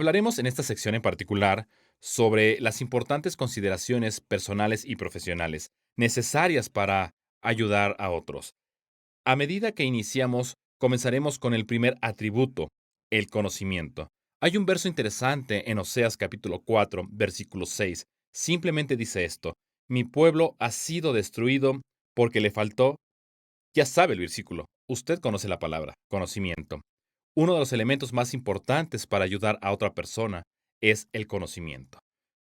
Hablaremos en esta sección en particular sobre las importantes consideraciones personales y profesionales necesarias para ayudar a otros. A medida que iniciamos, comenzaremos con el primer atributo, el conocimiento. Hay un verso interesante en Oseas capítulo 4, versículo 6. Simplemente dice esto: Mi pueblo ha sido destruido porque le faltó. Ya sabe el versículo. Usted conoce la palabra, conocimiento. Uno de los elementos más importantes para ayudar a otra persona es el conocimiento.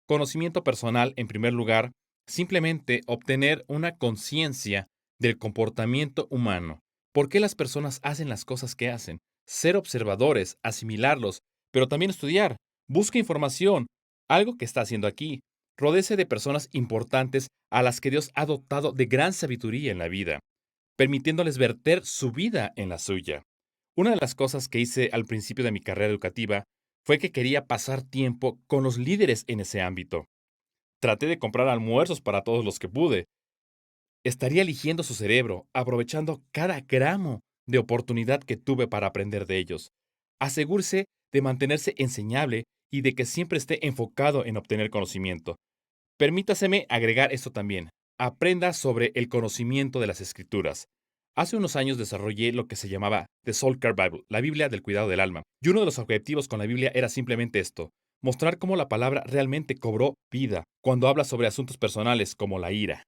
Conocimiento personal, en primer lugar, simplemente obtener una conciencia del comportamiento humano. ¿Por qué las personas hacen las cosas que hacen? Ser observadores, asimilarlos, pero también estudiar. Busca información, algo que está haciendo aquí. Rodéese de personas importantes a las que Dios ha dotado de gran sabiduría en la vida, permitiéndoles verter su vida en la suya. Una de las cosas que hice al principio de mi carrera educativa fue que quería pasar tiempo con los líderes en ese ámbito. Traté de comprar almuerzos para todos los que pude. Estaría eligiendo su cerebro, aprovechando cada gramo de oportunidad que tuve para aprender de ellos. Asegúrese de mantenerse enseñable y de que siempre esté enfocado en obtener conocimiento. Permítaseme agregar esto también. Aprenda sobre el conocimiento de las Escrituras. Hace unos años desarrollé lo que se llamaba The Soul Care Bible, la Biblia del cuidado del alma. Y uno de los objetivos con la Biblia era simplemente esto: mostrar cómo la palabra realmente cobró vida cuando habla sobre asuntos personales como la ira.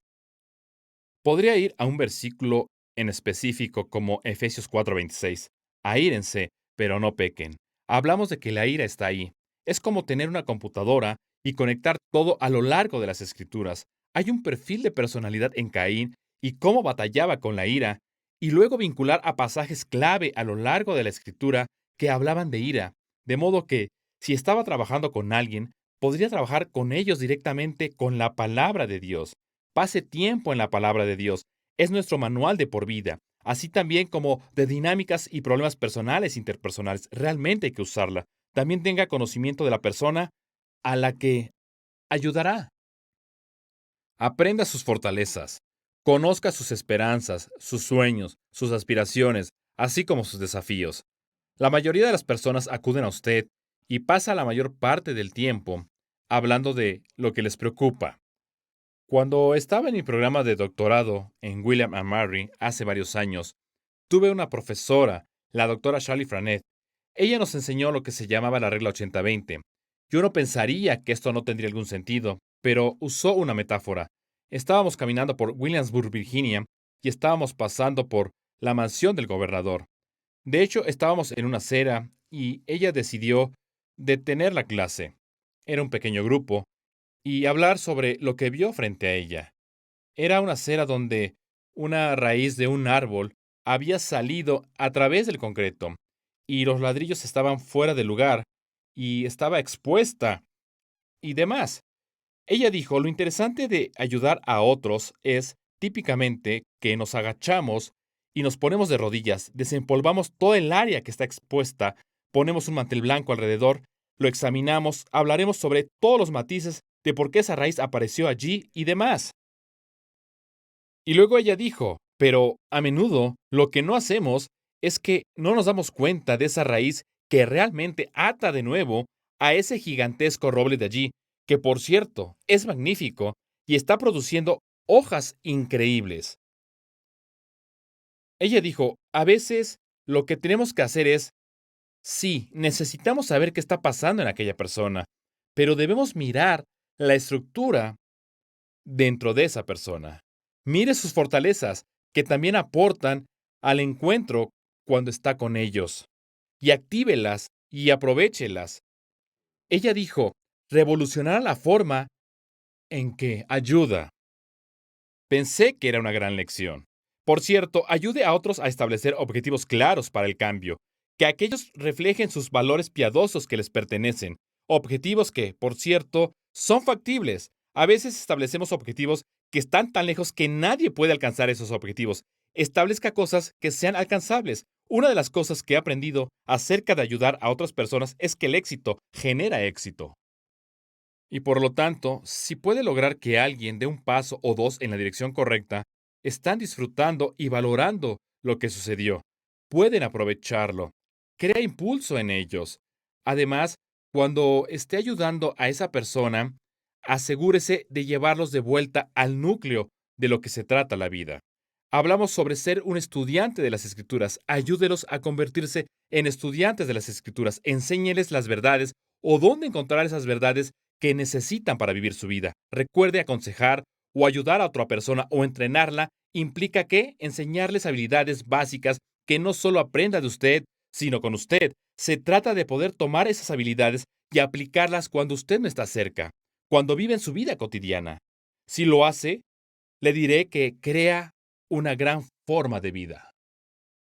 Podría ir a un versículo en específico como Efesios 4:26. Aírense, pero no pequen. Hablamos de que la ira está ahí. Es como tener una computadora y conectar todo a lo largo de las escrituras. Hay un perfil de personalidad en Caín y cómo batallaba con la ira, y luego vincular a pasajes clave a lo largo de la escritura que hablaban de ira. De modo que, si estaba trabajando con alguien, podría trabajar con ellos directamente con la palabra de Dios. Pase tiempo en la palabra de Dios. Es nuestro manual de por vida, así también como de dinámicas y problemas personales e interpersonales. Realmente hay que usarla. También tenga conocimiento de la persona a la que ayudará. Aprenda sus fortalezas. Conozca sus esperanzas, sus sueños, sus aspiraciones, así como sus desafíos. La mayoría de las personas acuden a usted y pasa la mayor parte del tiempo hablando de lo que les preocupa. Cuando estaba en mi programa de doctorado en William and Mary hace varios años, tuve una profesora, la doctora Charlie Franet. Ella nos enseñó lo que se llamaba la regla 80-20. Yo no pensaría que esto no tendría algún sentido, pero usó una metáfora. Estábamos caminando por Williamsburg, Virginia, y estábamos pasando por la mansión del gobernador. De hecho, estábamos en una acera y ella decidió detener la clase. Era un pequeño grupo y hablar sobre lo que vio frente a ella. Era una acera donde una raíz de un árbol había salido a través del concreto y los ladrillos estaban fuera de lugar y estaba expuesta y demás. Ella dijo: lo interesante de ayudar a otros es típicamente que nos agachamos y nos ponemos de rodillas, desempolvamos todo el área que está expuesta, ponemos un mantel blanco alrededor, lo examinamos, hablaremos sobre todos los matices de por qué esa raíz apareció allí y demás. Y luego ella dijo: pero a menudo lo que no hacemos es que no nos damos cuenta de esa raíz que realmente ata de nuevo a ese gigantesco roble de allí, que por cierto es magnífico y está produciendo hojas increíbles. Ella dijo: a veces lo que tenemos que hacer es, sí, necesitamos saber qué está pasando en aquella persona, pero debemos mirar la estructura dentro de esa persona. Mire sus fortalezas, que también aportan al encuentro cuando está con ellos, y actívelas y aprovéchelas. Ella dijo: revolucionará la forma en que ayuda. Pensé que era una gran lección. Por cierto, ayude a otros a establecer objetivos claros para el cambio, que aquellos reflejen sus valores piadosos que les pertenecen, objetivos que, por cierto, son factibles. A veces establecemos objetivos que están tan lejos que nadie puede alcanzar esos objetivos. Establezca cosas que sean alcanzables. Una de las cosas que he aprendido acerca de ayudar a otras personas es que el éxito genera éxito. Y por lo tanto, si puede lograr que alguien dé un paso o dos en la dirección correcta, están disfrutando y valorando lo que sucedió. Pueden aprovecharlo. Crea impulso en ellos. Además, Cuando esté ayudando a esa persona, asegúrese de llevarlos de vuelta al núcleo de lo que se trata la vida. Hablamos sobre ser un estudiante de las Escrituras. Ayúdelos a convertirse en estudiantes de las Escrituras. Enséñeles las verdades o dónde encontrar esas verdades que necesitan para vivir su vida. Recuerde, aconsejar o ayudar a otra persona o entrenarla implica que enseñarles habilidades básicas que no solo aprenda de usted, sino con usted. Se trata de poder tomar esas habilidades y aplicarlas cuando usted no está cerca, cuando vive en su vida cotidiana. Si lo hace, le diré que crea una gran forma de vida.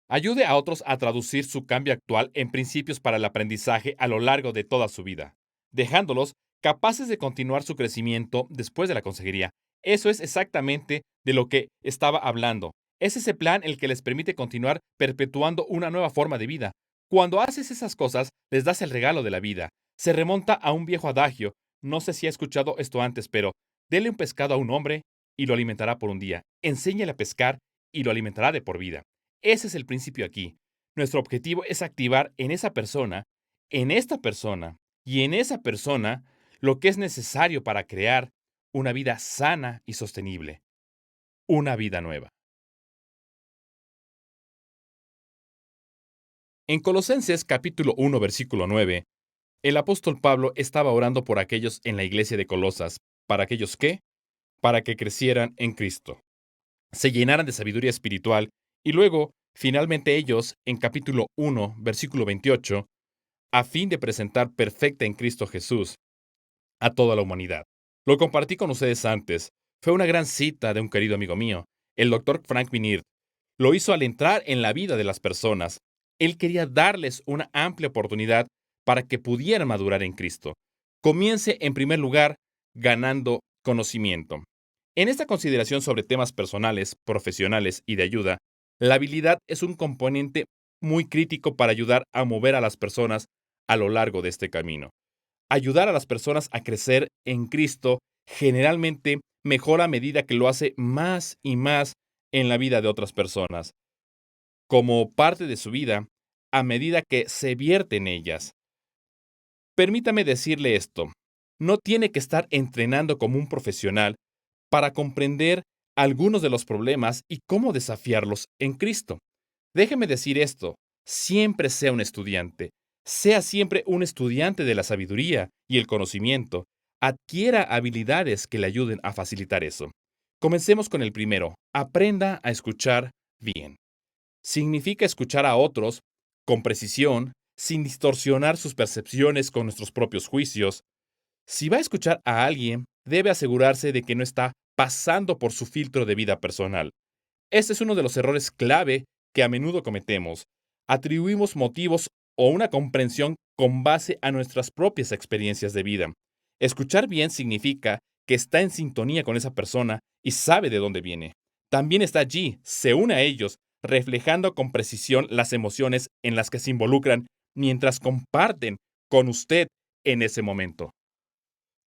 Ayude a otros a traducir su cambio actual en principios para el aprendizaje a lo largo de toda su vida, dejándolos capaces de continuar su crecimiento después de la consejería. Eso es exactamente de lo que estaba hablando. Es ese plan el que les permite continuar perpetuando una nueva forma de vida. Cuando haces esas cosas, les das el regalo de la vida. Se remonta a un viejo adagio. No sé si ha escuchado esto antes, pero dele un pescado a un hombre y lo alimentará por un día. Enséñale a pescar y lo alimentará de por vida. Ese es el principio aquí. Nuestro objetivo es activar en esa persona, en esta persona y en esa persona lo que es necesario para crear una vida sana y sostenible, una vida nueva. En Colosenses capítulo 1 versículo 9, el apóstol Pablo estaba orando por aquellos en la iglesia de Colosas, para aquellos que, para que crecieran en Cristo, se llenaran de sabiduría espiritual y luego, finalmente ellos, en capítulo 1 versículo 28, a fin de presentar perfecta en Cristo Jesús a toda la humanidad. Lo compartí con ustedes antes. Fue una gran cita de un querido amigo mío, el doctor Frank Minir. Lo hizo al entrar en la vida de las personas. Él quería darles una amplia oportunidad para que pudieran madurar en Cristo. Comience, en primer lugar, ganando conocimiento. En esta consideración sobre temas personales, profesionales y de ayuda, la habilidad es un componente muy crítico para ayudar a mover a las personas a lo largo de este camino. Ayudar a las personas a crecer en Cristo generalmente mejora a medida que lo hace más y más en la vida de otras personas, como parte de su vida, a medida que se vierte en ellas. Permítame decirle esto, no tiene que estar entrenando como un profesional para comprender algunos de los problemas y cómo desafiarlos en Cristo. Déjeme decir esto, siempre sea un estudiante, sea siempre un estudiante de la sabiduría y el conocimiento, adquiera habilidades que le ayuden a facilitar eso. Comencemos con el primero, aprenda a escuchar bien. Significa escuchar a otros con precisión, sin distorsionar sus percepciones con nuestros propios juicios. Si va a escuchar a alguien, debe asegurarse de que no está pasando por su filtro de vida personal. Este es uno de los errores clave que a menudo cometemos. Atribuimos motivos o una comprensión con base a nuestras propias experiencias de vida. Escuchar bien significa que está en sintonía con esa persona y sabe de dónde viene. También está allí, se une a ellos, reflejando con precisión las emociones en las que se involucran mientras comparten con usted en ese momento.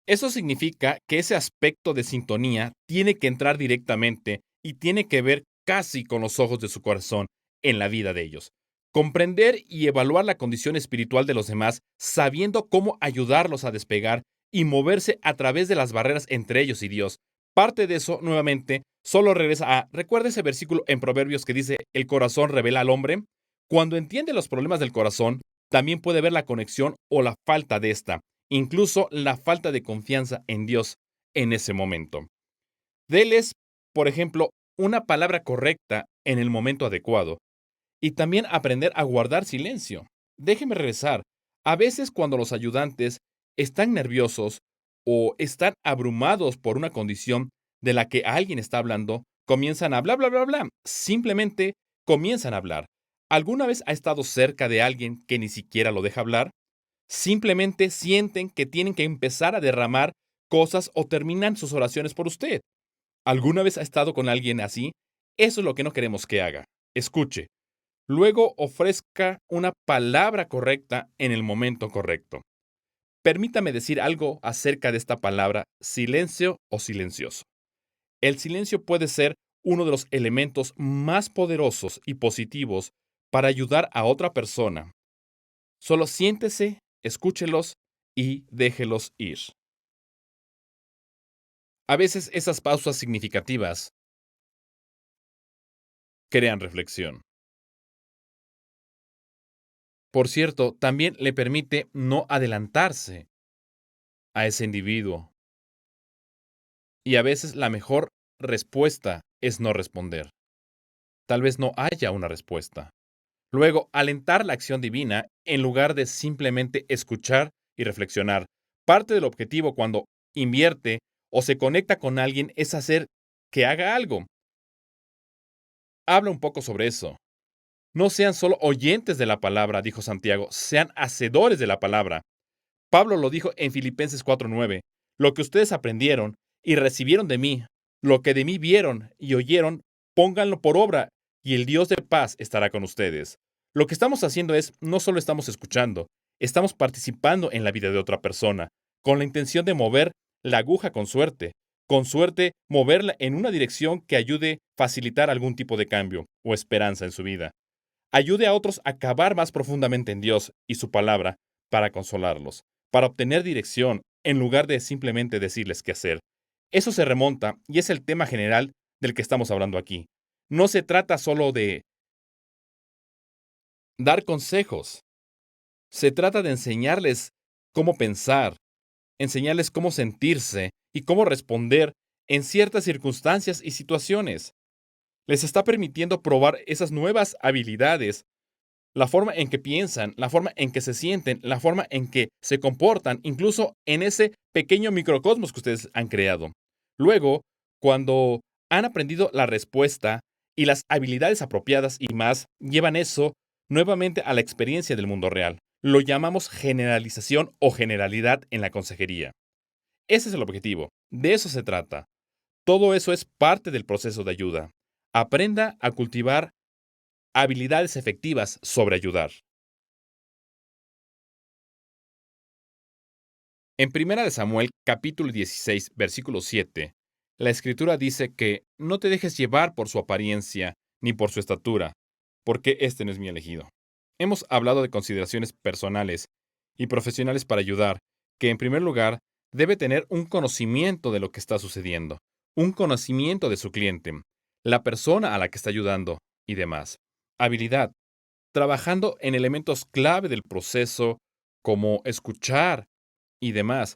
Eso significa que ese aspecto de sintonía tiene que entrar directamente y tiene que ver casi con los ojos de su corazón en la vida de ellos. Comprender y evaluar la condición espiritual de los demás, sabiendo cómo ayudarlos a despegar y moverse a través de las barreras entre ellos y Dios. Parte de eso, nuevamente, solo regresa a, recuerda ese versículo en Proverbios que dice, el corazón revela al hombre. Cuando entiende los problemas del corazón, también puede ver la conexión o la falta de esta, incluso la falta de confianza en Dios en ese momento. Deles, por ejemplo, una palabra correcta en el momento adecuado y también aprender a guardar silencio. Déjeme regresar. A veces cuando los ayudantes están nerviosos o están abrumados por una condición de la que alguien está hablando, comienzan a bla, bla, bla, bla. Simplemente comienzan a hablar. ¿Alguna vez ha estado cerca de alguien que ni siquiera lo deja hablar? Simplemente sienten que tienen que empezar a derramar cosas o terminan sus oraciones por usted. ¿Alguna vez ha estado con alguien así? Eso es lo que no queremos que haga. Escuche. Luego ofrezca una palabra correcta en el momento correcto. Permítame decir algo acerca de esta palabra silencio o silencioso. El silencio puede ser uno de los elementos más poderosos y positivos para ayudar a otra persona. Solo siéntese, escúchelos y déjelos ir. A veces esas pausas significativas crean reflexión. Por cierto, también le permite no adelantarse a ese individuo. Y a veces la mejor respuesta es no responder. Tal vez no haya una respuesta. Luego, alentar la acción divina en lugar de simplemente escuchar y reflexionar. Parte del objetivo cuando invierte o se conecta con alguien es hacer que haga algo. Habla un poco sobre eso. No sean solo oyentes de la palabra, dijo Santiago, sean hacedores de la palabra. Pablo lo dijo en Filipenses 4:9. Lo que ustedes aprendieron y recibieron de mí, lo que de mí vieron y oyeron, pónganlo por obra, y el Dios de paz estará con ustedes. Lo que estamos haciendo es, no solo estamos escuchando, estamos participando en la vida de otra persona, con la intención de mover la aguja con suerte moverla en una dirección que ayude a facilitar algún tipo de cambio o esperanza en su vida. Ayude a otros a cavar más profundamente en Dios y su palabra para consolarlos, para obtener dirección en lugar de simplemente decirles qué hacer. Eso se remonta y es el tema general del que estamos hablando aquí. No se trata solo de dar consejos, se trata de enseñarles cómo pensar, enseñarles cómo sentirse y cómo responder en ciertas circunstancias y situaciones. Les está permitiendo probar esas nuevas habilidades, la forma en que piensan, la forma en que se sienten, la forma en que se comportan, incluso en ese pequeño microcosmos que ustedes han creado. Luego, cuando han aprendido la respuesta y las habilidades apropiadas y más, llevan eso nuevamente a la experiencia del mundo real. Lo llamamos generalización o generalidad en la consejería. Ese es el objetivo. De eso se trata. Todo eso es parte del proceso de ayuda. Aprenda a cultivar habilidades efectivas sobre ayudar. En Primera de Samuel, capítulo 16, versículo 7, la escritura dice que no te dejes llevar por su apariencia ni por su estatura, porque este no es mi elegido. Hemos hablado de consideraciones personales y profesionales para ayudar, que en primer lugar debe tener un conocimiento de lo que está sucediendo, un conocimiento de su cliente, la persona a la que está ayudando y demás. Habilidad, trabajando en elementos clave del proceso como escuchar y demás.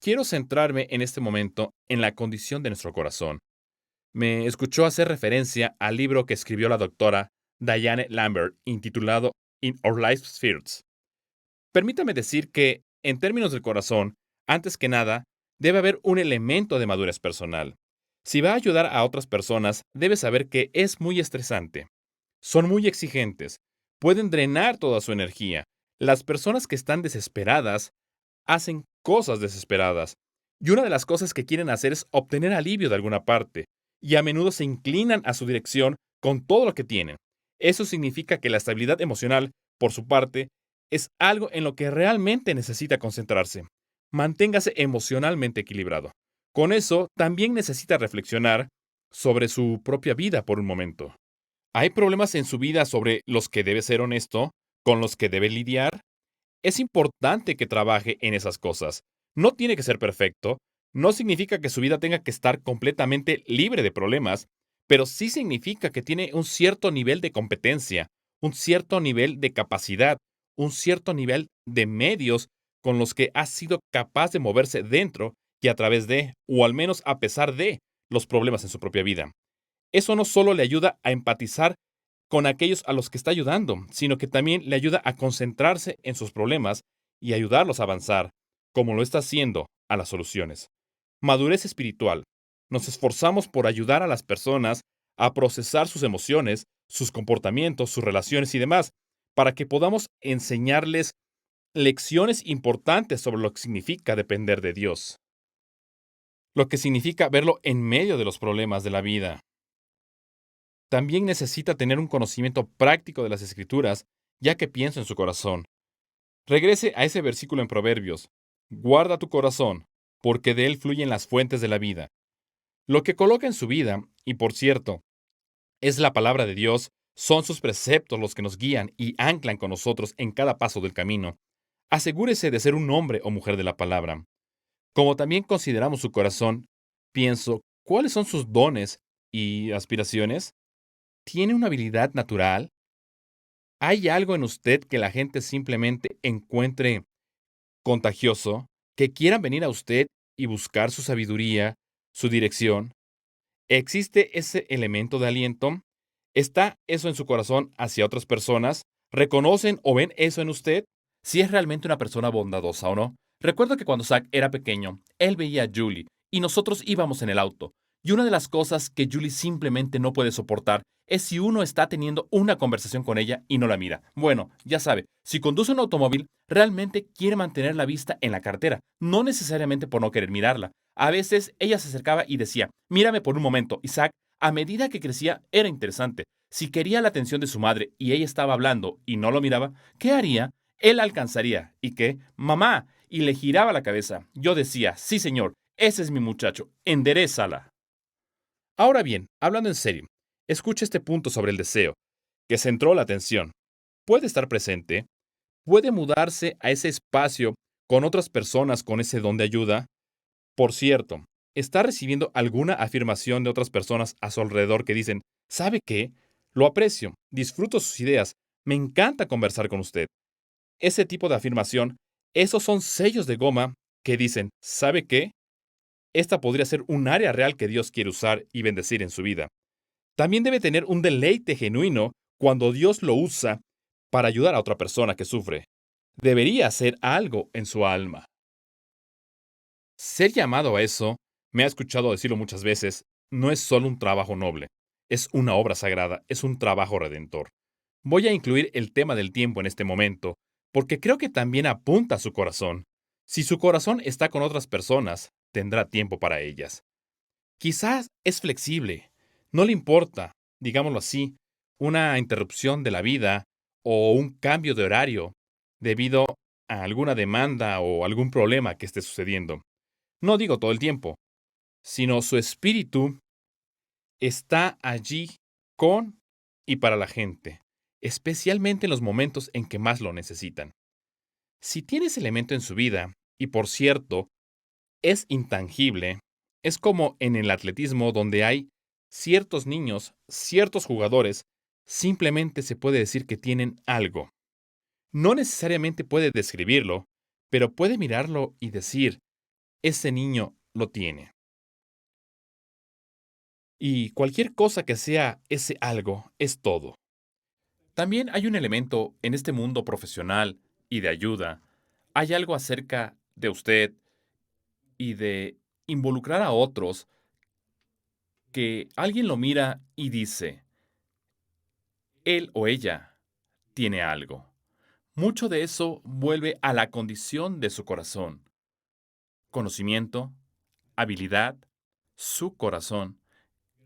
Quiero centrarme en este momento en la condición de nuestro corazón. Me escuchó hacer referencia al libro que escribió la doctora Diane Lambert, intitulado In Our Life Spheres. Permítame decir que, en términos del corazón, antes que nada, debe haber un elemento de madurez personal. Si va a ayudar a otras personas, debe saber que es muy estresante. Son muy exigentes. Pueden drenar toda su energía. Las personas que están desesperadas hacen cosas desesperadas. Y una de las cosas que quieren hacer es obtener alivio de alguna parte. Y a menudo se inclinan a su dirección con todo lo que tienen. Eso significa que la estabilidad emocional, por su parte, es algo en lo que realmente necesita concentrarse. Manténgase emocionalmente equilibrado. Con eso, también necesita reflexionar sobre su propia vida por un momento. ¿Hay problemas en su vida sobre los que debe ser honesto, con los que debe lidiar? Es importante que trabaje en esas cosas. No tiene que ser perfecto, no significa que su vida tenga que estar completamente libre de problemas, pero sí significa que tiene un cierto nivel de competencia, un cierto nivel de capacidad, un cierto nivel de medios con los que ha sido capaz de moverse dentro y a través de, o al menos a pesar de, los problemas en su propia vida. Eso no solo le ayuda a empatizar con aquellos a los que está ayudando, sino que también le ayuda a concentrarse en sus problemas y ayudarlos a avanzar, como lo está haciendo a las soluciones. Madurez espiritual. Nos esforzamos por ayudar a las personas a procesar sus emociones, sus comportamientos, sus relaciones y demás, para que podamos enseñarles lecciones importantes sobre lo que significa depender de Dios, lo que significa verlo en medio de los problemas de la vida. También necesita tener un conocimiento práctico de las Escrituras, ya que pienso en su corazón. Regrese a ese versículo en Proverbios. Guarda tu corazón, porque de él fluyen las fuentes de la vida. Lo que coloca en su vida, y por cierto, es la palabra de Dios, son sus preceptos los que nos guían y anclan con nosotros en cada paso del camino. Asegúrese de ser un hombre o mujer de la palabra. Como también consideramos su corazón, pienso, ¿cuáles son sus dones y aspiraciones? ¿Tiene una habilidad natural? ¿Hay algo en usted que la gente simplemente encuentre contagioso, que quieran venir a usted y buscar su sabiduría, su dirección? ¿Existe ese elemento de aliento? ¿Está eso en su corazón hacia otras personas? ¿Reconocen o ven eso en usted? Si es realmente una persona bondadosa o no. Recuerdo que cuando Zack era pequeño, él veía a Julie y nosotros íbamos en el auto. Y una de las cosas que Julie simplemente no puede soportar es si uno está teniendo una conversación con ella y no la mira. Bueno, ya sabe, si conduce un automóvil, realmente quiere mantener la vista en la carretera, no necesariamente por no querer mirarla. A veces ella se acercaba y decía, mírame por un momento, Isaac. A medida que crecía, era interesante. Si quería la atención de su madre y ella estaba hablando y no lo miraba, ¿qué haría? Él alcanzaría. ¿Y qué? Mamá. Y le giraba la cabeza. Yo decía, sí, señor, ese es mi muchacho. Enderézala. Ahora bien, hablando en serio, escucha este punto sobre el deseo, que centró la atención. Puede estar presente, puede mudarse a ese espacio con otras personas con ese don de ayuda. Por cierto, ¿está recibiendo alguna afirmación de otras personas a su alrededor que dicen, ¿sabe qué? Lo aprecio, disfruto sus ideas, me encanta conversar con usted? Ese tipo de afirmación, esos son sellos de goma que dicen, ¿sabe qué? Esta podría ser un área real que Dios quiere usar y bendecir en su vida. También debe tener un deleite genuino cuando Dios lo usa para ayudar a otra persona que sufre. Debería hacer algo en su alma. Ser llamado a eso, me ha escuchado decirlo muchas veces, no es solo un trabajo noble, es una obra sagrada, es un trabajo redentor. Voy a incluir el tema del tiempo en este momento, porque creo que también apunta a su corazón. Si su corazón está con otras personas, tendrá tiempo para ellas. Quizás es flexible, no le importa, digámoslo así, una interrupción de la vida o un cambio de horario debido a alguna demanda o algún problema que esté sucediendo. No digo todo el tiempo, sino su espíritu está allí con y para la gente, especialmente en los momentos en que más lo necesitan. Si tienes elemento en su vida, y por cierto, es intangible, es como en el atletismo donde hay ciertos niños, ciertos jugadores, simplemente se puede decir que tienen algo. No necesariamente puede describirlo, pero puede mirarlo y decir, ese niño lo tiene. Y cualquier cosa que sea ese algo es todo. También hay un elemento en este mundo profesional y de ayuda. Hay algo acerca de usted y de involucrar a otros que alguien lo mira y dice, él o ella tiene algo. Mucho de eso vuelve a la condición de su corazón. Conocimiento, habilidad, su corazón,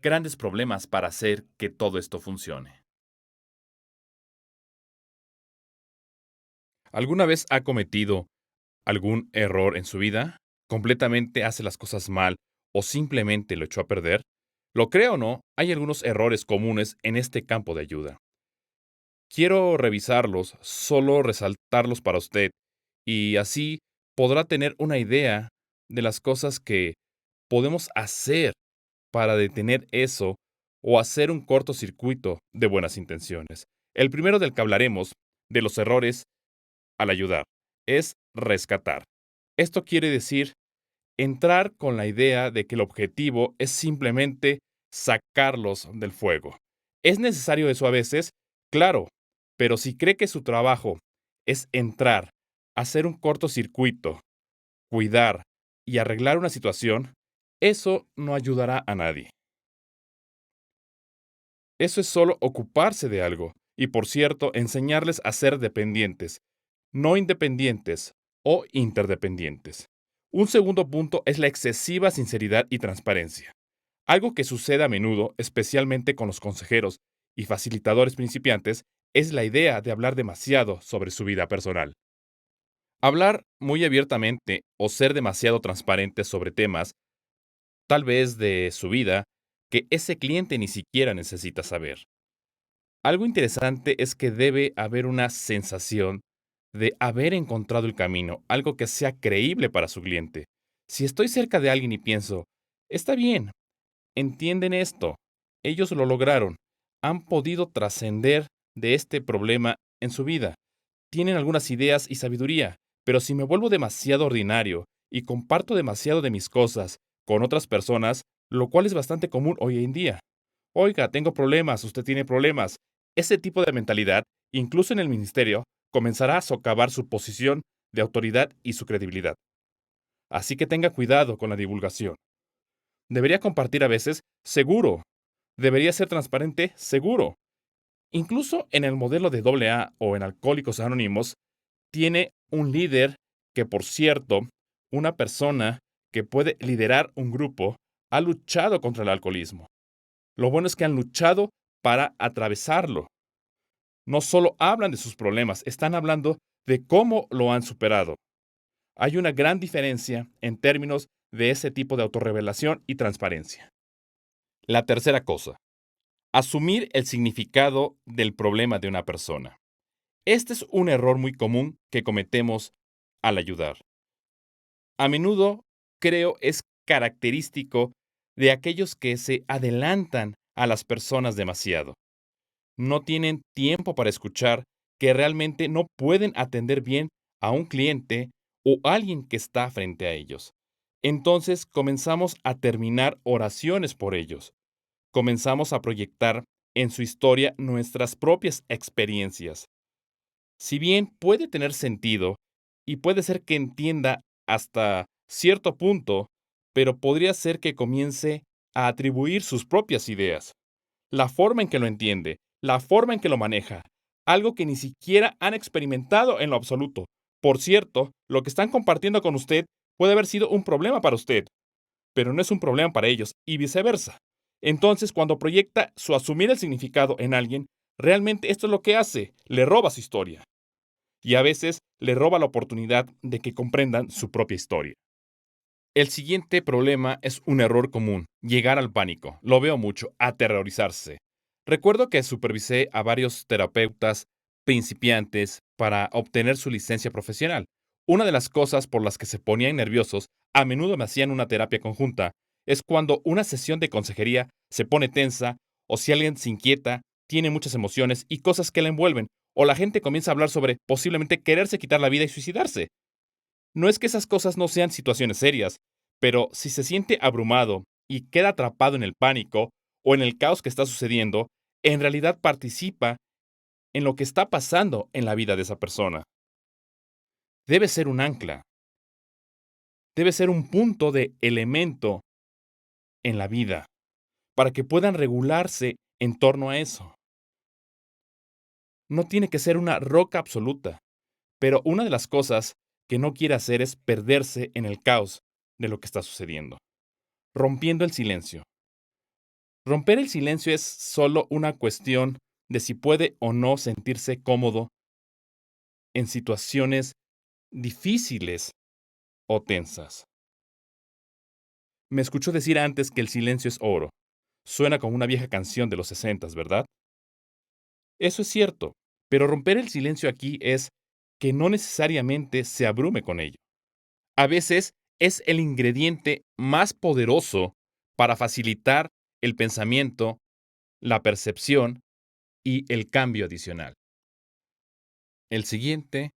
grandes problemas para hacer que todo esto funcione. ¿Alguna vez ha cometido algún error en su vida? ¿Completamente hace las cosas mal o simplemente lo echó a perder? Lo creo o no, hay algunos errores comunes en este campo de ayuda. Quiero revisarlos, solo resaltarlos para usted, y así podrá tener una idea de las cosas que podemos hacer para detener eso o hacer un cortocircuito de buenas intenciones. El primero del que hablaremos, de los errores al ayudar, es rescatar. Esto quiere decir entrar con la idea de que el objetivo es simplemente sacarlos del fuego. ¿Es necesario eso a veces? Claro, pero si cree que su trabajo es entrar, hacer un cortocircuito, cuidar y arreglar una situación, eso no ayudará a nadie. Eso es solo ocuparse de algo y, por cierto, enseñarles a ser dependientes, no independientes o interdependientes. Un segundo punto es la excesiva sinceridad y transparencia. Algo que sucede a menudo, especialmente con los consejeros y facilitadores principiantes, es la idea de hablar demasiado sobre su vida personal. Hablar muy abiertamente o ser demasiado transparente sobre temas, tal vez de su vida, que ese cliente ni siquiera necesita saber. Algo interesante es que debe haber una sensación de haber encontrado el camino, algo que sea creíble para su cliente. Si estoy cerca de alguien y pienso, está bien, entienden esto, ellos lo lograron, han podido trascender de este problema en su vida, tienen algunas ideas y sabiduría, pero si me vuelvo demasiado ordinario y comparto demasiado de mis cosas con otras personas, lo cual es bastante común hoy en día. Oiga, tengo problemas, usted tiene problemas. Ese tipo de mentalidad, incluso en el ministerio, comenzará a socavar su posición de autoridad y su credibilidad. Así que tenga cuidado con la divulgación. Debería compartir a veces, seguro. Debería ser transparente, seguro. Incluso en el modelo de AA o en Alcohólicos Anónimos, tiene un líder que, por cierto, una persona que puede liderar un grupo, ha luchado contra el alcoholismo. Lo bueno es que han luchado para atravesarlo. No solo hablan de sus problemas, están hablando de cómo lo han superado. Hay una gran diferencia en términos de ese tipo de autorrevelación y transparencia. La tercera cosa, asumir el significado del problema de una persona. Este es un error muy común que cometemos al ayudar. A menudo, creo, es característico de aquellos que se adelantan a las personas demasiado. No tienen tiempo para escuchar, que realmente no pueden atender bien a un cliente o alguien que está frente a ellos. Entonces comenzamos a terminar oraciones por ellos. Comenzamos a proyectar en su historia nuestras propias experiencias. Si bien puede tener sentido y puede ser que entienda hasta cierto punto, pero podría ser que comience a atribuir sus propias ideas, la forma en que lo entiende, la forma en que lo maneja, algo que ni siquiera han experimentado en lo absoluto. Por cierto, lo que están compartiendo con usted puede haber sido un problema para usted, pero no es un problema para ellos, y viceversa. Entonces, cuando proyecta su asumir el significado en alguien, realmente esto es lo que hace, le roba su historia. Y a veces le roba la oportunidad de que comprendan su propia historia. El siguiente problema es un error común, llegar al pánico. Lo veo mucho, aterrorizarse. Recuerdo que supervisé a varios terapeutas principiantes para obtener su licencia profesional. Una de las cosas por las que se ponían nerviosos, a menudo me hacían una terapia conjunta, es cuando una sesión de consejería se pone tensa o si alguien se inquieta, tiene muchas emociones y cosas que la envuelven, o la gente comienza a hablar sobre posiblemente quererse quitar la vida y suicidarse. No es que esas cosas no sean situaciones serias, pero si se siente abrumado y queda atrapado en el pánico o en el caos que está sucediendo, en realidad participa en lo que está pasando en la vida de esa persona. Debe ser un ancla, debe ser un punto de elemento en la vida para que puedan regularse en torno a eso. No tiene que ser una roca absoluta, pero una de las cosas que no quiere hacer es perderse en el caos de lo que está sucediendo. Rompiendo el silencio. Romper el silencio es solo una cuestión de si puede o no sentirse cómodo en situaciones difíciles o tensas. Me escuchó decir antes que el silencio es oro. Suena como una vieja canción de los 60, ¿verdad? Eso es cierto, pero romper el silencio aquí es que no necesariamente se abrume con ello. A veces es el ingrediente más poderoso para facilitar el pensamiento, la percepción y el cambio adicional. El siguiente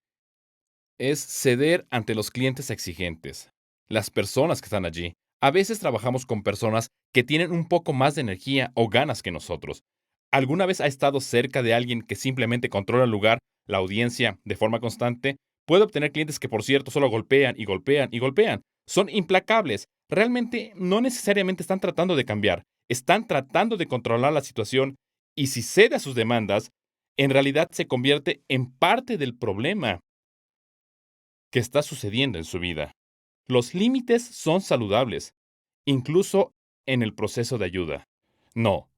es ceder ante los clientes exigentes, las personas que están allí. A veces trabajamos con personas que tienen un poco más de energía o ganas que nosotros. ¿Alguna vez ha estado cerca de alguien que simplemente controla el lugar, la audiencia, de forma constante? Puede obtener clientes que, por cierto, solo golpean y golpean y golpean. Son implacables. Realmente no necesariamente están tratando de cambiar. Están tratando de controlar la situación y si cede a sus demandas, en realidad se convierte en parte del problema que está sucediendo en su vida. Los límites son saludables, incluso en el proceso de ayuda. No,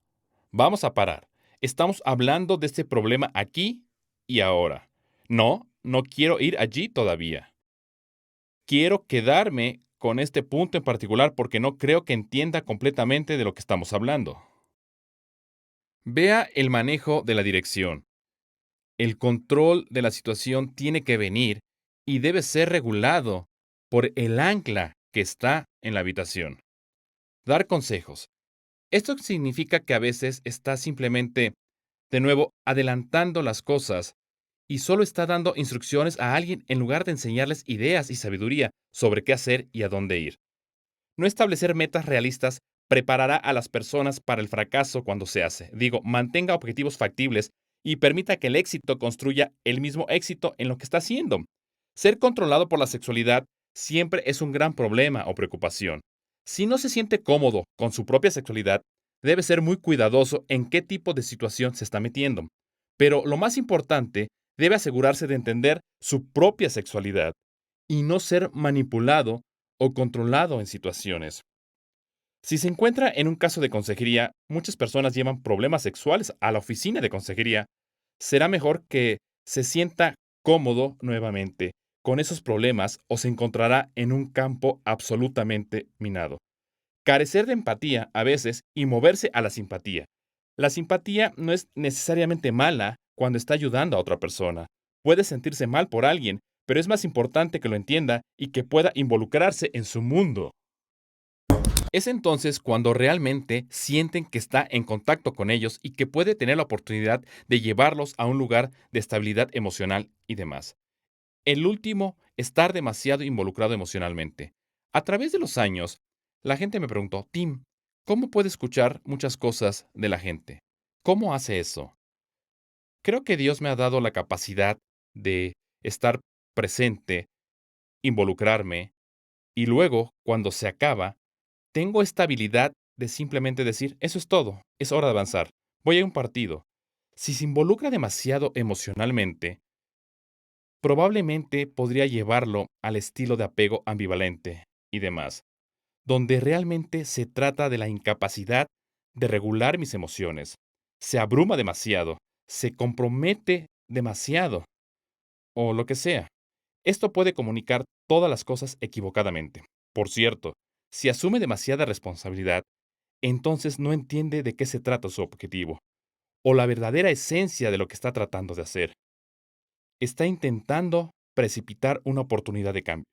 vamos a parar. Estamos hablando de este problema aquí y ahora. No, no quiero ir allí todavía. Quiero quedarme con este punto en particular porque no creo que entienda completamente de lo que estamos hablando. Vea el manejo de la dirección. El control de la situación tiene que venir y debe ser regulado por el ancla que está en la habitación. Dar consejos. Esto significa que a veces está simplemente, de nuevo, adelantando las cosas y solo está dando instrucciones a alguien en lugar de enseñarles ideas y sabiduría sobre qué hacer y a dónde ir. No establecer metas realistas preparará a las personas para el fracaso cuando se hace. Digo, mantenga objetivos factibles y permita que el éxito construya el mismo éxito en lo que está haciendo. Ser controlado por la sexualidad siempre es un gran problema o preocupación. Si no se siente cómodo con su propia sexualidad, debe ser muy cuidadoso en qué tipo de situación se está metiendo. Pero lo más importante, debe asegurarse de entender su propia sexualidad y no ser manipulado o controlado en situaciones. Si se encuentra en un caso de consejería, muchas personas llevan problemas sexuales a la oficina de consejería. Será mejor que se sienta cómodo nuevamente con esos problemas o se encontrará en un campo absolutamente minado. Carecer de empatía a veces y moverse a la simpatía. La simpatía no es necesariamente mala cuando está ayudando a otra persona. Puede sentirse mal por alguien, pero es más importante que lo entienda y que pueda involucrarse en su mundo. Es entonces cuando realmente sienten que está en contacto con ellos y que puede tener la oportunidad de llevarlos a un lugar de estabilidad emocional y demás. El último, estar demasiado involucrado emocionalmente. A través de los años, la gente me preguntó, Tim, ¿cómo puede escuchar muchas cosas de la gente? ¿Cómo hace eso? Creo que Dios me ha dado la capacidad de estar presente, involucrarme, y luego, cuando se acaba, tengo esta habilidad de simplemente decir, eso es todo, es hora de avanzar, voy a un partido. Si se involucra demasiado emocionalmente, probablemente podría llevarlo al estilo de apego ambivalente y demás, donde realmente se trata de la incapacidad de regular mis emociones. Se abruma demasiado, se compromete demasiado, o lo que sea. Esto puede comunicar todas las cosas equivocadamente. Por cierto, si asume demasiada responsabilidad, entonces no entiende de qué se trata su objetivo, o la verdadera esencia de lo que está tratando de hacer. Está intentando precipitar una oportunidad de cambio.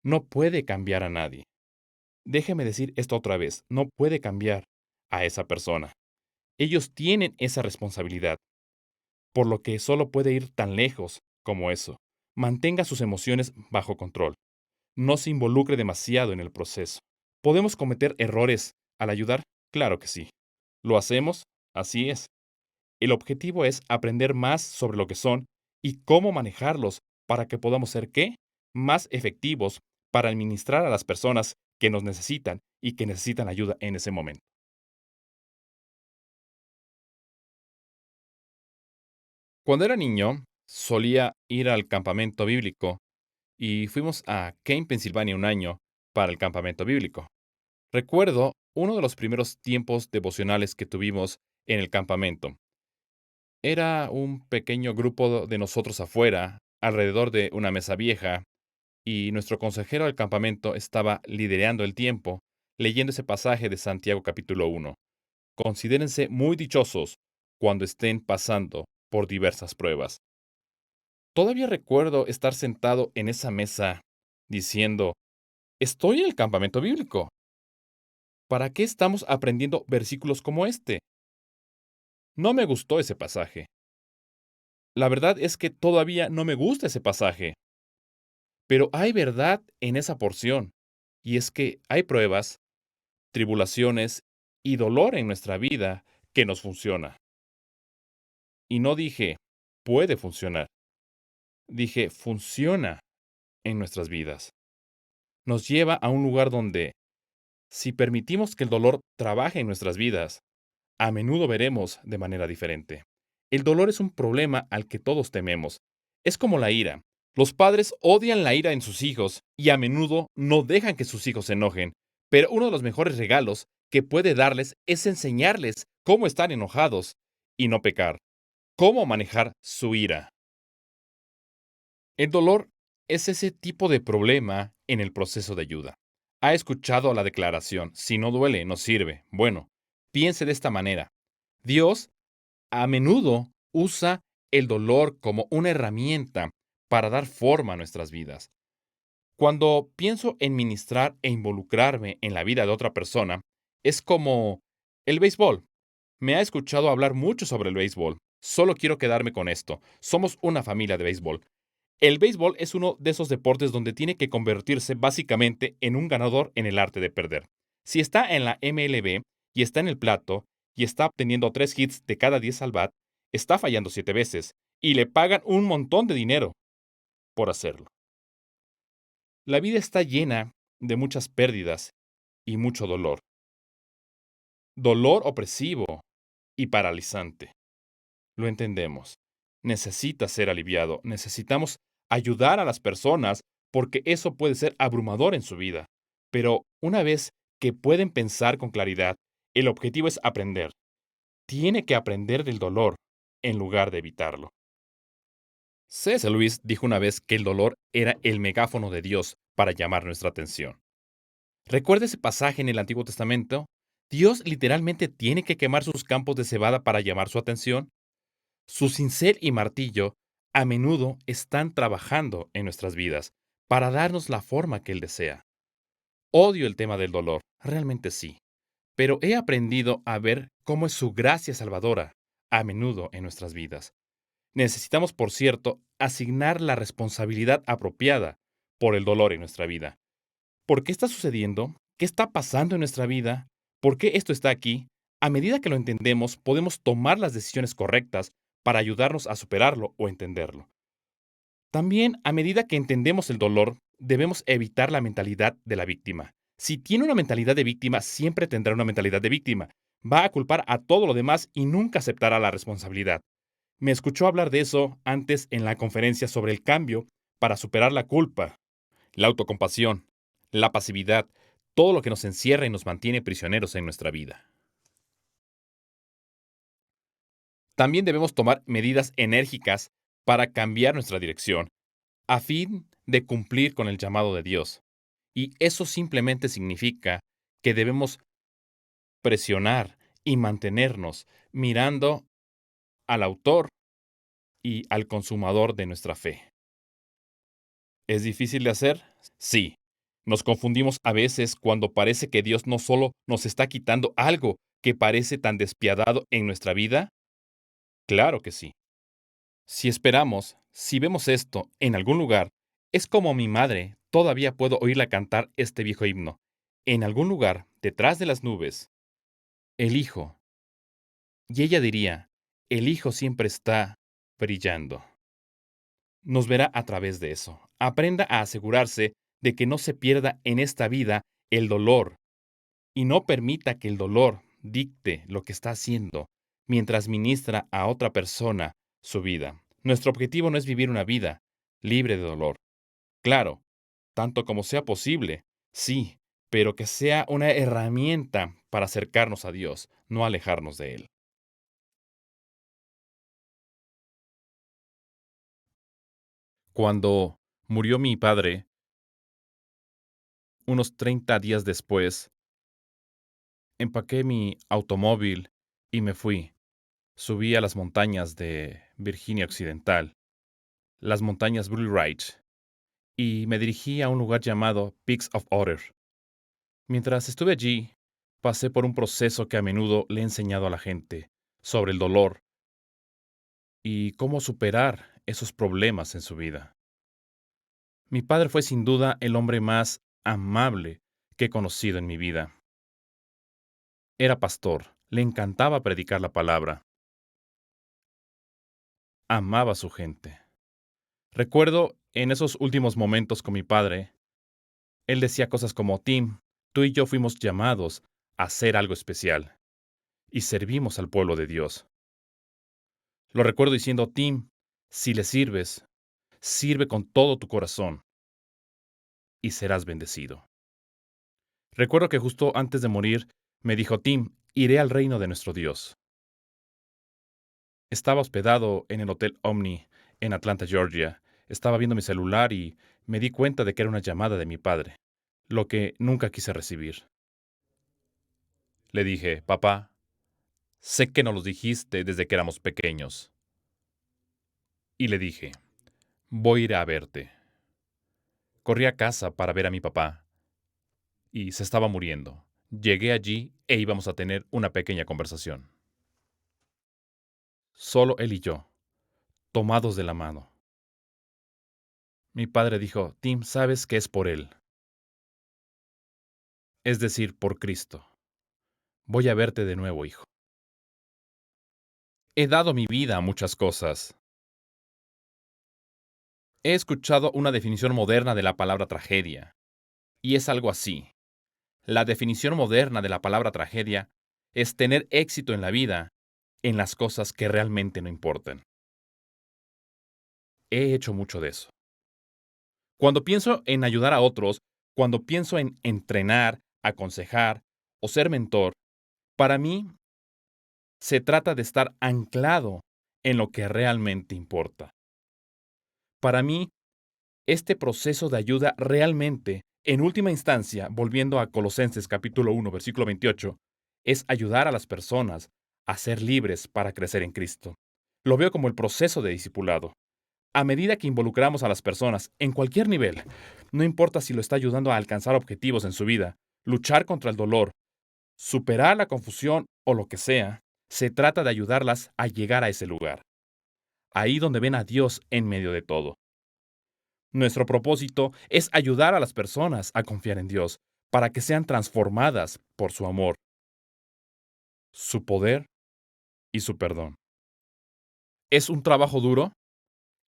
No puede cambiar a nadie. Déjeme decir esto otra vez, no puede cambiar a esa persona. Ellos tienen esa responsabilidad, por lo que solo puede ir tan lejos como eso. Mantenga sus emociones bajo control. No se involucre demasiado en el proceso. ¿Podemos cometer errores al ayudar? Claro que sí. ¿Lo hacemos? Así es. El objetivo es aprender más sobre lo que son y cómo manejarlos para que podamos ser ¿qué? Más efectivos para administrar a las personas que nos necesitan y que necesitan ayuda en ese momento. Cuando era niño, solía ir al campamento bíblico y fuimos a Kane, Pensilvania, un año para el campamento bíblico. Recuerdo uno de los primeros tiempos devocionales que tuvimos en el campamento. Era un pequeño grupo de nosotros afuera, alrededor de una mesa vieja, y nuestro consejero del campamento estaba liderando el tiempo, leyendo ese pasaje de Santiago capítulo 1. Considérense muy dichosos cuando estén pasando por diversas pruebas. Todavía recuerdo estar sentado en esa mesa diciendo, estoy en el campamento bíblico. ¿Para qué estamos aprendiendo versículos como este? No me gustó ese pasaje. La verdad es que todavía no me gusta ese pasaje. Pero hay verdad en esa porción, y es que hay pruebas, tribulaciones y dolor en nuestra vida que nos funciona. Y no dije, puede funcionar. Dije, funciona en nuestras vidas. Nos lleva a un lugar donde, si permitimos que el dolor trabaje en nuestras vidas, a menudo veremos de manera diferente. El dolor es un problema al que todos tememos. Es como la ira. Los padres odian la ira en sus hijos y a menudo no dejan que sus hijos se enojen. Pero uno de los mejores regalos que puede darles es enseñarles cómo estar enojados y no pecar, cómo manejar su ira. El dolor es ese tipo de problema en el proceso de ayuda. Ha escuchado la declaración, si no duele, no sirve. Bueno, piense de esta manera. Dios a menudo usa el dolor como una herramienta para dar forma a nuestras vidas. Cuando pienso en ministrar e involucrarme en la vida de otra persona, es como el béisbol. Me ha escuchado hablar mucho sobre el béisbol. Solo quiero quedarme con esto. Somos una familia de béisbol. El béisbol es uno de esos deportes donde tiene que convertirse básicamente en un ganador en el arte de perder. Si está en la MLB y está en el plato y está obteniendo 3 hits de cada 10 al bat, está fallando 7 veces y le pagan un montón de dinero por hacerlo. La vida está llena de muchas pérdidas y mucho dolor. Dolor opresivo y paralizante. Lo entendemos. Necesita ser aliviado. Necesitamos ayudar a las personas porque eso puede ser abrumador en su vida. Pero una vez que pueden pensar con claridad, el objetivo es aprender. Tiene que aprender del dolor en lugar de evitarlo. C.S. Lewis dijo una vez que el dolor era el megáfono de Dios para llamar nuestra atención. ¿Recuerda ese pasaje en el Antiguo Testamento? Dios literalmente tiene que quemar sus campos de cebada para llamar su atención. Su cincel y martillo a menudo están trabajando en nuestras vidas para darnos la forma que Él desea. Odio el tema del dolor, realmente sí, pero he aprendido a ver cómo es su gracia salvadora a menudo en nuestras vidas. Necesitamos, por cierto, asignar la responsabilidad apropiada por el dolor en nuestra vida. ¿Por qué está sucediendo? ¿Qué está pasando en nuestra vida? ¿Por qué esto está aquí? A medida que lo entendemos, podemos tomar las decisiones correctas para ayudarnos a superarlo o entenderlo. También, a medida que entendemos el dolor, debemos evitar la mentalidad de la víctima. Si tiene una mentalidad de víctima, siempre tendrá una mentalidad de víctima. Va a culpar a todo lo demás y nunca aceptará la responsabilidad. Me escuchó hablar de eso antes en la conferencia sobre el cambio para superar la culpa, la autocompasión, la pasividad, todo lo que nos encierra y nos mantiene prisioneros en nuestra vida. También debemos tomar medidas enérgicas para cambiar nuestra dirección, a fin de cumplir con el llamado de Dios. Y eso simplemente significa que debemos presionar y mantenernos mirando al autor y al consumador de nuestra fe. ¿Es difícil de hacer? Sí. Nos confundimos a veces cuando parece que Dios no solo nos está quitando algo que parece tan despiadado en nuestra vida. Claro que sí. Si esperamos, si vemos esto en algún lugar, es como mi madre, todavía puedo oírla cantar este viejo himno. En algún lugar, detrás de las nubes, el Hijo. Y ella diría, el Hijo siempre está brillando. Nos verá a través de eso. Aprenda a asegurarse de que no se pierda en esta vida el dolor y no permita que el dolor dicte lo que está haciendo mientras ministra a otra persona su vida. Nuestro objetivo no es vivir una vida libre de dolor. Claro, tanto como sea posible, sí, pero que sea una herramienta para acercarnos a Dios, no alejarnos de Él. Cuando murió mi padre, unos 30 días después, empaqué mi automóvil y me fui. Subí a las montañas de Virginia Occidental, las montañas Blue Ridge, y me dirigí a un lugar llamado Peaks of Otter. Mientras estuve allí, pasé por un proceso que a menudo le he enseñado a la gente sobre el dolor y cómo superar esos problemas en su vida. Mi padre fue sin duda el hombre más amable que he conocido en mi vida. Era pastor, le encantaba predicar la palabra, amaba a su gente. Recuerdo en esos últimos momentos con mi padre, él decía cosas como, Tim, tú y yo fuimos llamados a hacer algo especial y servimos al pueblo de Dios. Lo recuerdo diciendo, Tim, si le sirves, sirve con todo tu corazón y serás bendecido. Recuerdo que justo antes de morir me dijo, Tim, iré al reino de nuestro Dios. Estaba hospedado en el Hotel Omni en Atlanta, Georgia. Estaba viendo mi celular y me di cuenta de que era una llamada de mi padre, lo que nunca quise recibir. Le dije, papá, sé que nos lo dijiste desde que éramos pequeños. y le dije, voy a ir a verte. Corrí a casa para ver a mi papá y se estaba muriendo. Llegué allí e íbamos a tener una pequeña conversación. Solo él y yo, tomados de la mano. Mi padre dijo, Tim, sabes que es por él, es decir, por Cristo. Voy a verte de nuevo, hijo. He dado mi vida a muchas cosas. He escuchado una definición moderna de la palabra tragedia, y es algo así. La definición moderna de la palabra tragedia es tener éxito en la vida en las cosas que realmente no importan. He hecho mucho de eso. Cuando pienso en ayudar a otros, cuando pienso en entrenar, aconsejar o ser mentor, para mí se trata de estar anclado en lo que realmente importa. Para mí, este proceso de ayuda realmente, en última instancia, volviendo a Colosenses capítulo 1, versículo 28, es ayudar a las personas a ser libres para crecer en Cristo. Lo veo como el proceso de discipulado. A medida que involucramos a las personas en cualquier nivel, no importa si lo está ayudando a alcanzar objetivos en su vida, luchar contra el dolor, superar la confusión o lo que sea, se trata de ayudarlas a llegar a ese lugar, ahí donde ven a Dios en medio de todo. Nuestro propósito es ayudar a las personas a confiar en Dios, para que sean transformadas por su amor, su poder y su perdón. ¿Es un trabajo duro?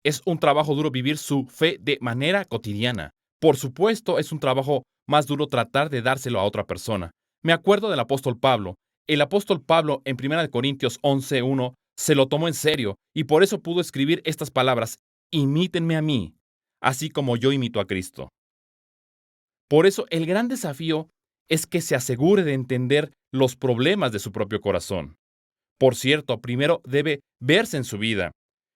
Es un trabajo duro vivir su fe de manera cotidiana. Por supuesto, es un trabajo más duro tratar de dárselo a otra persona. Me acuerdo del apóstol Pablo. El apóstol Pablo en 1 Corintios 11:1 se lo tomó en serio y por eso pudo escribir estas palabras: imítenme a mí, así como yo imito a Cristo. Por eso el gran desafío es que se asegure de entender los problemas de su propio corazón. Por cierto, primero debe verse en su vida.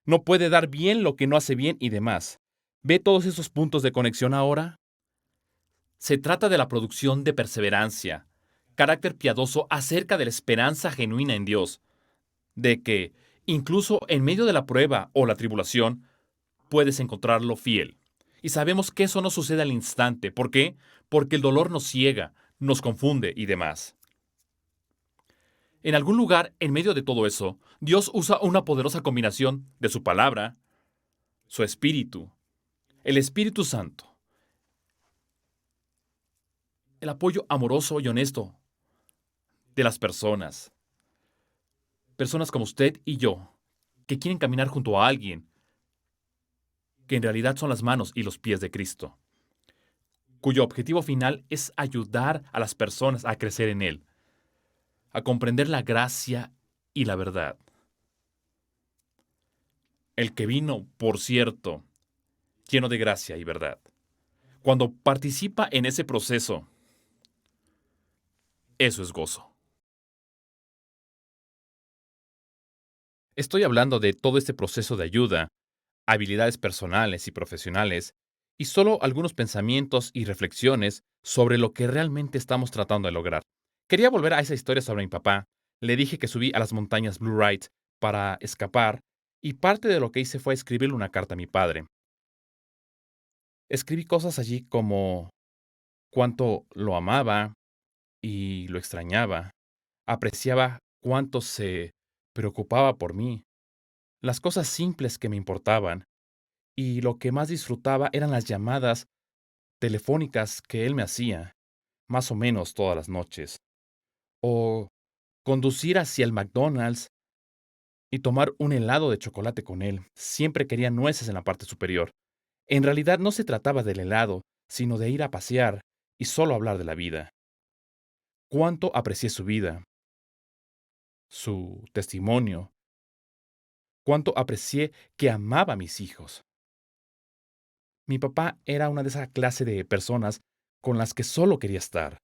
No puede dar bien lo que no hace bien y demás. ¿Ve todos esos puntos de conexión ahora? Se trata de la producción de perseverancia, carácter piadoso acerca de la esperanza genuina en Dios, de que, incluso en medio de la prueba o la tribulación, puedes encontrarlo fiel. Y sabemos que eso no sucede al instante. ¿Por qué? Porque el dolor nos ciega, nos confunde y demás. En algún lugar, en medio de todo eso, Dios usa una poderosa combinación de su palabra, su espíritu, el Espíritu Santo, el apoyo amoroso y honesto de las personas. Personas como usted y yo, que quieren caminar junto a alguien, que en realidad son las manos y los pies de Cristo, cuyo objetivo final es ayudar a las personas a crecer en Él, a comprender la gracia y la verdad. El que vino, por cierto, lleno de gracia y verdad. Cuando participa en ese proceso, eso es gozo. Estoy hablando de todo este proceso de ayuda, habilidades personales y profesionales, y solo algunos pensamientos y reflexiones sobre lo que realmente estamos tratando de lograr. Quería volver a esa historia sobre mi papá. Le dije que subí a las montañas Blue Ridge para escapar, y parte de lo que hice fue escribirle una carta a mi padre. Escribí cosas allí como cuánto lo amaba y lo extrañaba. Apreciaba cuánto se preocupaba por mí, las cosas simples que me importaban, y lo que más disfrutaba eran las llamadas telefónicas que él me hacía, más o menos todas las noches, o conducir hacia el McDonald's y tomar un helado de chocolate con él. Siempre quería nueces en la parte superior. En realidad no se trataba del helado, sino de ir a pasear y solo hablar de la vida. Cuánto aprecié su vida, su testimonio, cuánto aprecié que amaba a mis hijos. Mi papá era una de esa clase de personas con las que solo quería estar.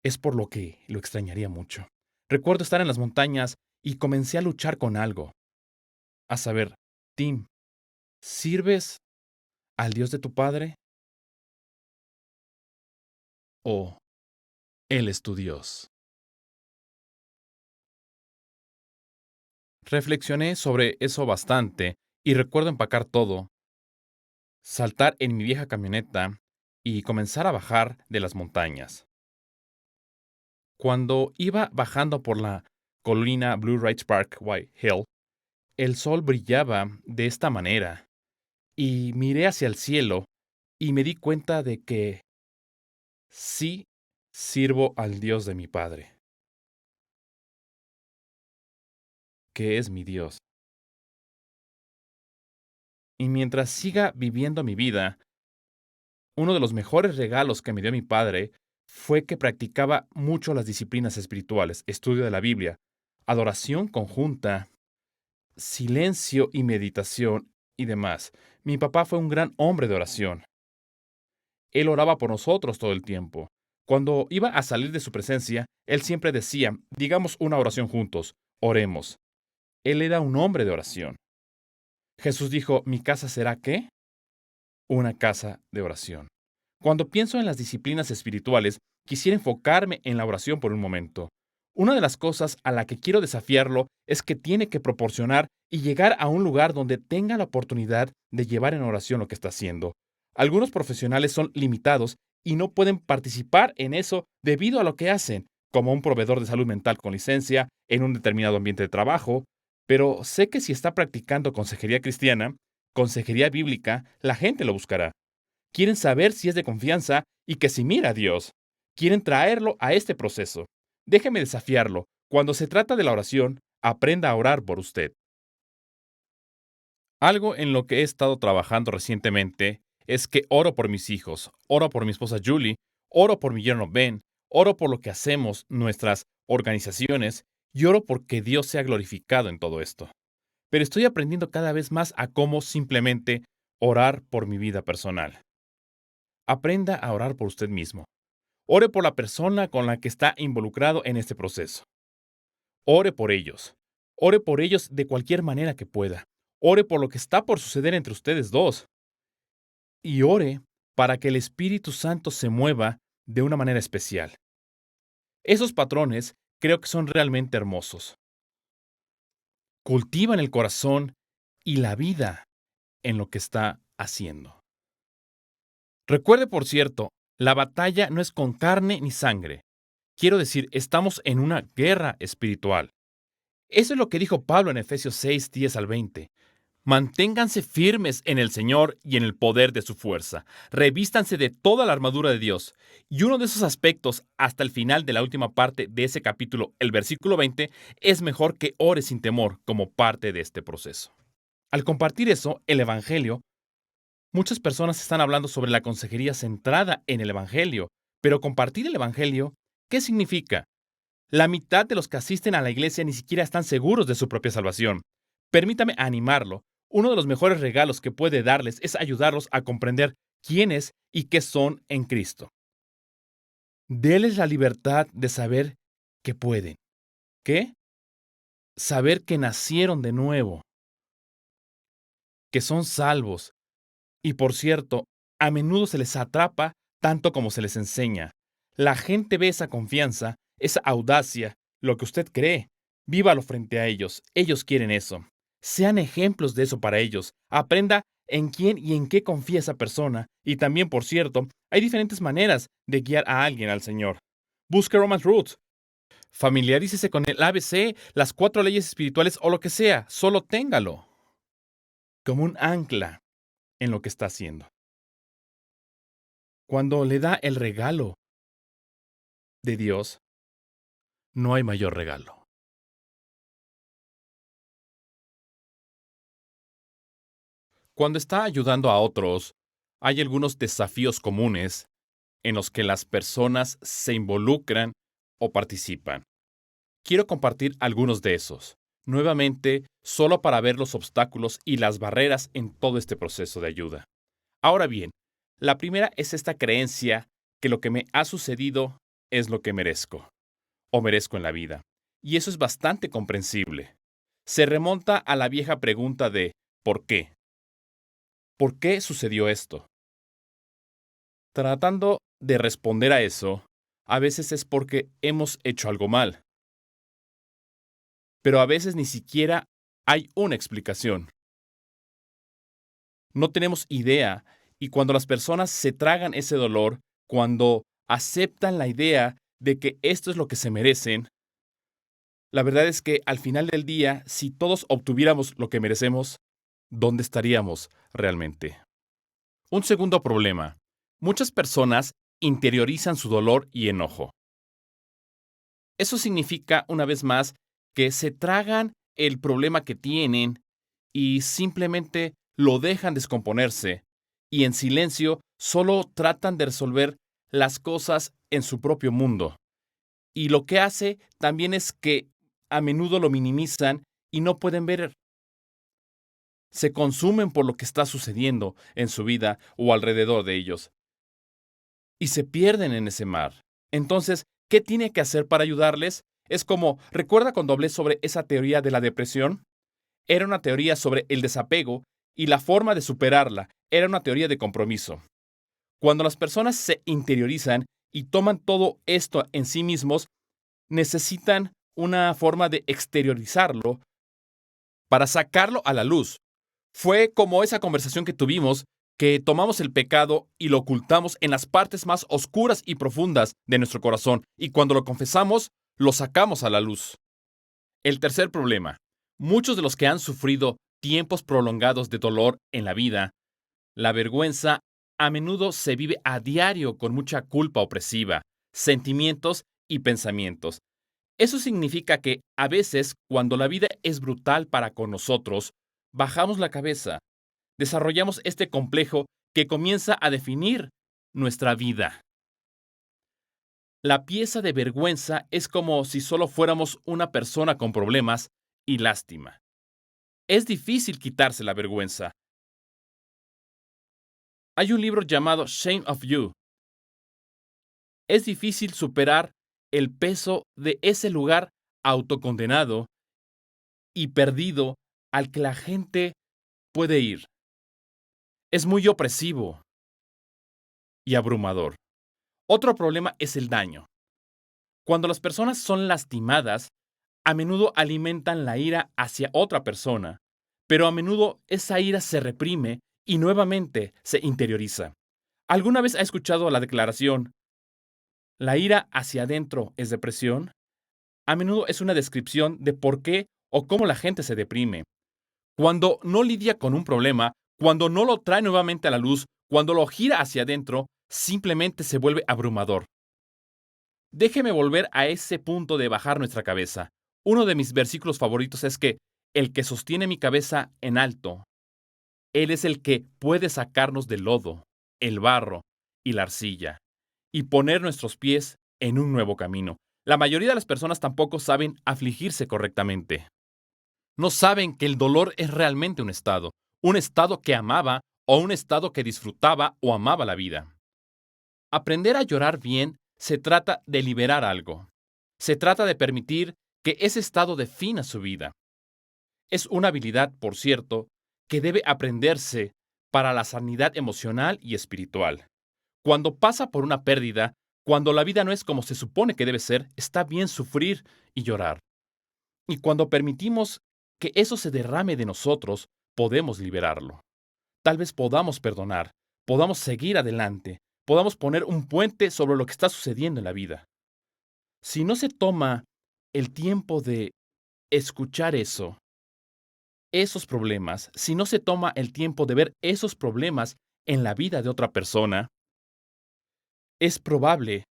Es por lo que lo extrañaría mucho. Recuerdo estar en las montañas y comencé a luchar con algo. A saber, Tim, ¿sirves al Dios de tu padre? ¿O Él es tu Dios? Reflexioné sobre eso bastante Y recuerdo empacar todo, saltar en mi vieja camioneta y comenzar a bajar de las montañas. Cuando iba bajando por la colina Blue Ridge Park White Hill, el sol brillaba de esta manera y miré hacia el cielo y me di cuenta de que sí sirvo al Dios de mi padre, que es mi Dios. Y mientras siga viviendo mi vida, uno de los mejores regalos que me dio mi padre fue que practicaba mucho las disciplinas espirituales, estudio de la Biblia, adoración conjunta, silencio y meditación y demás. Mi papá fue un gran hombre de oración. Él oraba por nosotros todo el tiempo. Cuando iba a salir de su presencia, él siempre decía, digamos una oración juntos, oremos. Él era un hombre de oración. Jesús dijo, ¿mi casa será qué? Una casa de oración. Cuando pienso en las disciplinas espirituales, quisiera enfocarme en la oración por un momento. Una de las cosas a la que quiero desafiarlo es que tiene que proporcionar y llegar a un lugar donde tenga la oportunidad de llevar en oración lo que está haciendo. Algunos profesionales son limitados y no pueden participar en eso debido a lo que hacen, como un proveedor de salud mental con licencia en un determinado ambiente de trabajo, pero sé que si está practicando consejería cristiana, consejería bíblica, la gente lo buscará. Quieren saber si es de confianza y que si mira a Dios. Quieren traerlo a este proceso. Déjeme desafiarlo. Cuando se trata de la oración, aprenda a orar por usted. Algo en lo que he estado trabajando recientemente es que oro por mis hijos, oro por mi esposa Julie, oro por mi yerno Ben, oro por lo que hacemos, nuestras organizaciones, y oro porque Dios sea glorificado en todo esto. Pero estoy aprendiendo cada vez más a cómo simplemente orar por mi vida personal. Aprenda a orar por usted mismo. Ore por la persona con la que está involucrado en este proceso. Ore por ellos. Ore por ellos de cualquier manera que pueda. Ore por lo que está por suceder entre ustedes dos. Y ore para que el Espíritu Santo se mueva de una manera especial. Esos patrones creo que son realmente hermosos. Cultivan el corazón y la vida en lo que está haciendo. Recuerde, por cierto, la batalla no es con carne ni sangre. Quiero decir, estamos en una guerra espiritual. Eso es lo que dijo Pablo en Efesios 6, 10 al 20. Manténganse firmes en el Señor y en el poder de su fuerza. Revístanse de toda la armadura de Dios. Y uno de esos aspectos, hasta el final de la última parte de ese capítulo, el versículo 20, es mejor que ores sin temor como parte de este proceso. Al compartir eso, el Evangelio, muchas personas están hablando sobre la consejería centrada en el Evangelio. Pero compartir el Evangelio, ¿qué significa? La mitad de los que asisten a la iglesia ni siquiera están seguros de su propia salvación. Permítame animarlo. Uno de los mejores regalos que puede darles es ayudarlos a comprender quiénes y qué son en Cristo. Déles la libertad de saber que pueden. ¿Qué? Saber que nacieron de nuevo, que son salvos. Y por cierto, a menudo se les atrapa tanto como se les enseña. La gente ve esa confianza, esa audacia, lo que usted cree. Vívalo frente a ellos. Ellos quieren eso. Sean ejemplos de eso para ellos. Aprenda en quién y en qué confía esa persona. Y también, por cierto, hay diferentes maneras de guiar a alguien al Señor. Busque Romance Roots. Familiarícese con el ABC, las 4 leyes espirituales o lo que sea. Solo téngalo como un ancla en lo que está haciendo. Cuando le da el regalo de Dios, no hay mayor regalo. Cuando está ayudando a otros, hay algunos desafíos comunes en los que las personas se involucran o participan. Quiero compartir algunos de esos, nuevamente, solo para ver los obstáculos y las barreras en todo este proceso de ayuda. Ahora bien, la primera es esta creencia que lo que me ha sucedido es lo que merezco, o merezco en la vida. Y eso es bastante comprensible. Se remonta a la vieja pregunta de ¿por qué? ¿Por qué sucedió esto? Tratando de responder a eso, a veces es porque hemos hecho algo mal, pero a veces ni siquiera hay una explicación. No tenemos idea. Y cuando las personas se tragan ese dolor, cuando aceptan la idea de que esto es lo que se merecen, la verdad es que al final del día, si todos obtuviéramos lo que merecemos, ¿dónde estaríamos realmente? Un segundo problema. Muchas personas interiorizan su dolor y enojo. Eso significa, una vez más, que se tragan el problema que tienen y simplemente lo dejan descomponerse y en silencio solo tratan de resolver las cosas en su propio mundo. Y lo que hace también es que a menudo lo minimizan y no pueden ver. Se consumen por lo que está sucediendo en su vida o alrededor de ellos y se pierden en ese mar. Entonces, ¿qué tiene que hacer para ayudarles? Es como, ¿recuerda cuando hablé sobre esa teoría de la depresión? Era una teoría sobre el desapego y la forma de superarla era una teoría de compromiso. Cuando las personas se interiorizan y toman todo esto en sí mismos, necesitan una forma de exteriorizarlo para sacarlo a la luz. Fue como esa conversación que tuvimos, que tomamos el pecado y lo ocultamos en las partes más oscuras y profundas de nuestro corazón, y cuando lo confesamos, lo sacamos a la luz. El tercer problema. Muchos de los que han sufrido tiempos prolongados de dolor en la vida, la vergüenza a menudo se vive a diario con mucha culpa opresiva, sentimientos y pensamientos. Eso significa que a veces, cuando la vida es brutal para con nosotros, bajamos la cabeza, desarrollamos este complejo que comienza a definir nuestra vida. La pieza de vergüenza es como si solo fuéramos una persona con problemas y lástima. Es difícil quitarse la vergüenza. Hay un libro llamado Shame of You. Es difícil superar el peso de ese lugar autocondenado y perdido al que la gente puede ir. Es muy opresivo y abrumador. Otro problema es el daño. Cuando las personas son lastimadas, a menudo alimentan la ira hacia otra persona, pero a menudo esa ira se reprime y nuevamente se interioriza. ¿Alguna vez ha escuchado la declaración, la ira hacia adentro es depresión? A menudo es una descripción de por qué o cómo la gente se deprime. Cuando no lidia con un problema, cuando no lo trae nuevamente a la luz, cuando lo gira hacia adentro, simplemente se vuelve abrumador. Déjeme volver a ese punto de bajar nuestra cabeza. Uno de mis versículos favoritos es que el que sostiene mi cabeza en alto, él es el que puede sacarnos del lodo, el barro y la arcilla, y poner nuestros pies en un nuevo camino. La mayoría de las personas tampoco saben afligirse correctamente. No saben que el dolor es realmente un estado que amaba o un estado que disfrutaba o amaba la vida. Aprender a llorar bien se trata de liberar algo. Se trata de permitir que ese estado defina su vida. Es una habilidad, por cierto, que debe aprenderse para la sanidad emocional y espiritual. Cuando pasa por una pérdida, cuando la vida no es como se supone que debe ser, está bien sufrir y llorar. Y cuando permitimos que eso se derrame de nosotros, podemos liberarlo. Tal vez podamos perdonar, podamos seguir adelante, podamos poner un puente sobre lo que está sucediendo en la vida. Si no se toma el tiempo de escuchar eso, esos problemas, si no se toma el tiempo de ver esos problemas en la vida de otra persona, es probable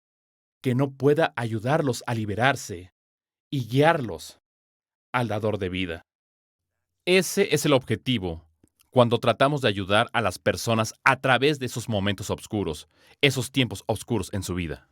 que no pueda ayudarlos a liberarse y guiarlos al dador de vida. Ese es el objetivo cuando tratamos de ayudar a las personas a través de esos momentos oscuros, esos tiempos oscuros en su vida.